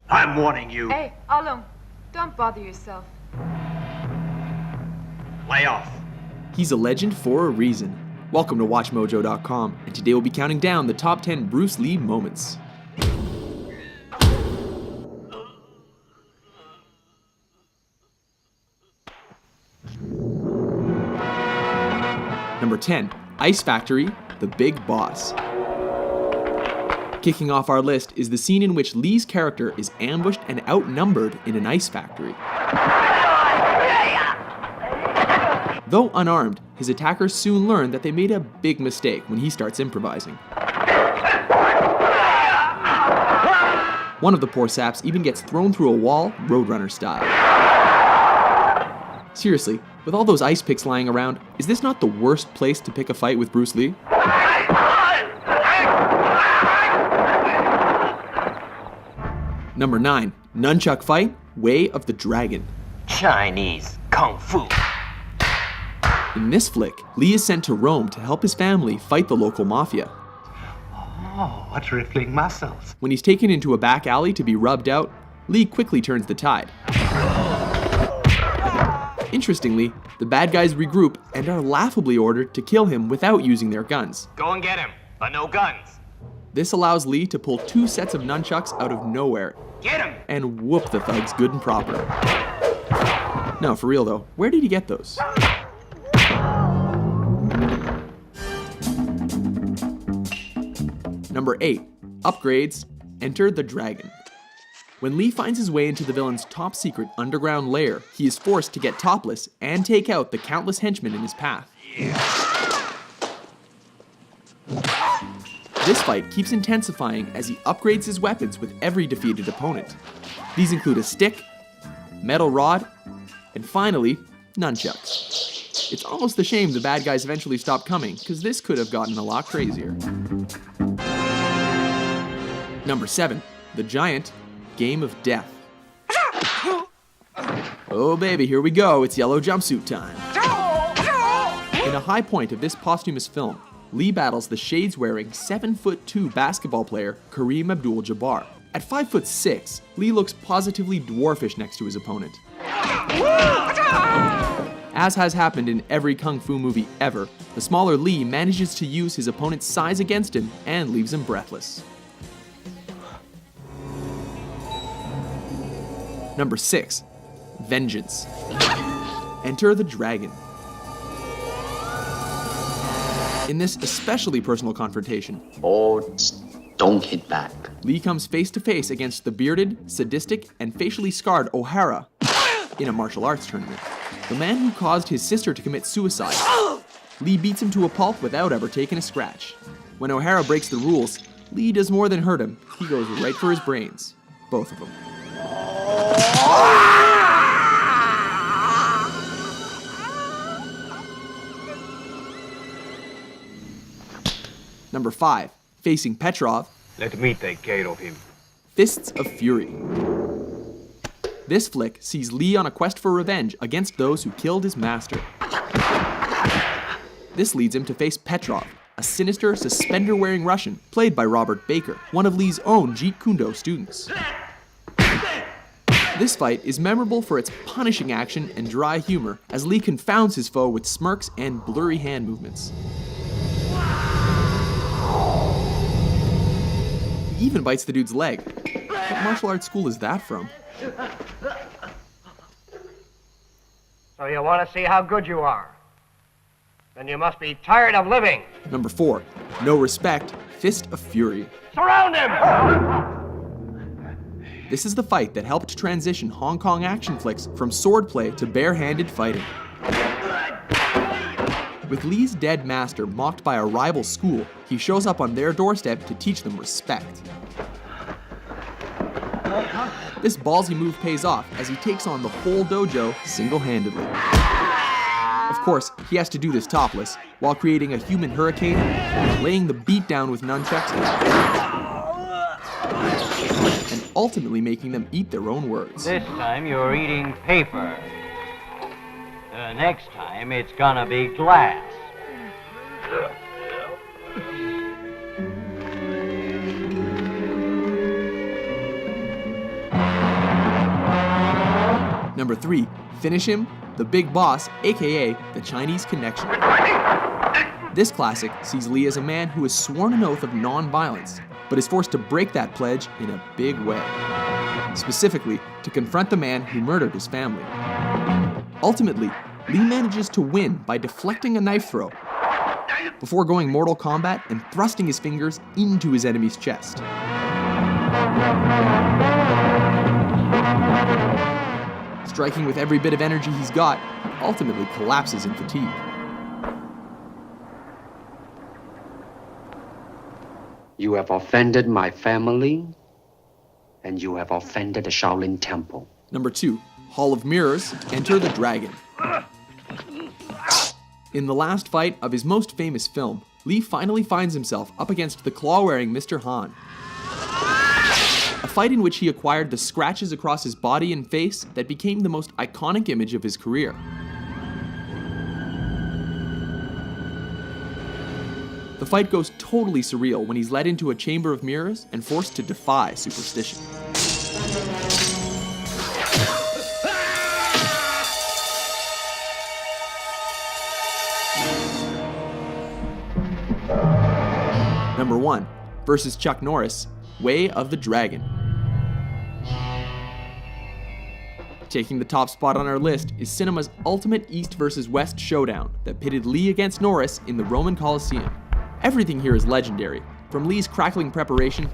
I'm warning you. Hey, Alung, don't bother yourself. Lay off. He's a legend for a reason. Welcome to WatchMojo.com, and today we'll be counting down the top 10 Bruce Lee moments. Number 10, Ice Factory, The Big Boss. Kicking off our list is the scene in which Lee's character is ambushed and outnumbered in an ice factory. Though unarmed, his attackers soon learn that they made a big mistake when he starts improvising. One of the poor saps even gets thrown through a wall, Roadrunner style. Seriously, with all those ice picks lying around, is this not the worst place to pick a fight with Bruce Lee? Number 9, Nunchuck Fight, Way of the Dragon. Chinese Kung Fu. In this flick, Lee is sent to Rome to help his family fight the local mafia. Oh, what rippling muscles. When he's taken into a back alley to be rubbed out, Lee quickly turns the tide. Interestingly, the bad guys regroup and are laughably ordered to kill him without using their guns. Go and get him, but no guns. This allows Lee to pull 2 sets of nunchucks out of nowhere Get him! and whoop the thugs good and proper. No, for real though, where did he get those? Number 8, Upgrades, Enter the Dragon. When Lee finds his way into the villain's top secret underground lair, he is forced to get topless and take out the countless henchmen in his path. This fight keeps intensifying as he upgrades his weapons with every defeated opponent. These include a stick, metal rod, and finally, nunchucks. It's almost a shame the bad guys eventually stopped coming, because this could have gotten a lot crazier. Number 7, The Giant, Game of Death. Oh baby, here we go, it's yellow jumpsuit time. In a high point of this posthumous film, Lee battles the shades-wearing 7'2" basketball player Kareem Abdul-Jabbar. At 5'6", Lee looks positively dwarfish next to his opponent. As has happened in every kung fu movie ever, the smaller Lee manages to use his opponent's size against him and leaves him breathless. Number 6, Vengeance. Enter the Dragon. In this especially personal confrontation, don't hit back. Lee comes face to face against the bearded, sadistic, and facially scarred O'Hara in a martial arts tournament. The man who caused his sister to commit suicide. Lee beats him to a pulp without ever taking a scratch. When O'Hara breaks the rules, Lee does more than hurt him. He goes right for his brains. Both of them. Number 5, facing Petrov. Let me take care of him. Fists of Fury. This flick sees Lee on a quest for revenge against those who killed his master. This leads him to face Petrov, a sinister, suspender-wearing Russian, played by Robert Baker, one of Lee's own Jeet Kune Do students. This fight is memorable for its punishing action and dry humor, as Lee confounds his foe with smirks and blurry hand movements. He even bites the dude's leg. What martial arts school is that from? So you want to see how good you are? Then you must be tired of living. Number 4, No Respect, Fist of Fury. Surround him! This is the fight that helped transition Hong Kong action flicks from swordplay to bare-handed fighting. With Lee's dead master mocked by a rival school, he shows up on their doorstep to teach them respect. This ballsy move pays off as he takes on the whole dojo single-handedly. Of course, he has to do this topless, while creating a human hurricane, laying the beat down with nunchucks, and ultimately making them eat their own words. This time you're eating paper. Next time it's gonna be glass. 3. Finish Him, The Big Boss, aka The Chinese Connection. This classic sees Lee as a man who has sworn an oath of non-violence, but is forced to break that pledge in a big way. Specifically, to confront the man who murdered his family. Ultimately, Lee manages to win by deflecting a knife throw, before going Mortal Kombat and thrusting his fingers into his enemy's chest. Striking with every bit of energy he's got, he ultimately collapses in fatigue. You have offended my family, and you have offended the Shaolin Temple. Number 2, Hall of Mirrors, Enter the Dragon. In the last fight of his most famous film, Lee finally finds himself up against the claw-wearing Mr. Han. A fight in which he acquired the scratches across his body and face that became the most iconic image of his career. The fight goes totally surreal when he's led into a chamber of mirrors and forced to defy superstition. Number 1, versus Chuck Norris, Way of the Dragon. Taking the top spot on our list is cinema's ultimate East versus West showdown that pitted Lee against Norris in the Roman Colosseum. Everything here is legendary, from Lee's crackling preparation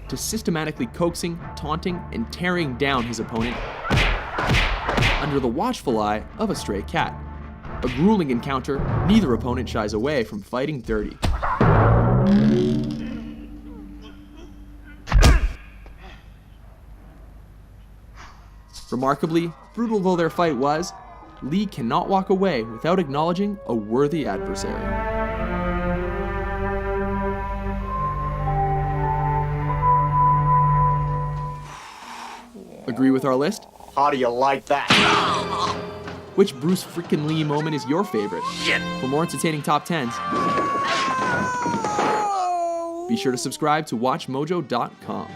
to systematically coaxing, taunting, and tearing down his opponent under the watchful eye of a stray cat. A grueling encounter, neither opponent shies away from fighting dirty. Remarkably, brutal though their fight was, Lee cannot walk away without acknowledging a worthy adversary. Agree with our list? How do you like that? Which Bruce frickin' Lee moment is your favorite? For more entertaining top 10s, be sure to subscribe to WatchMojo.com.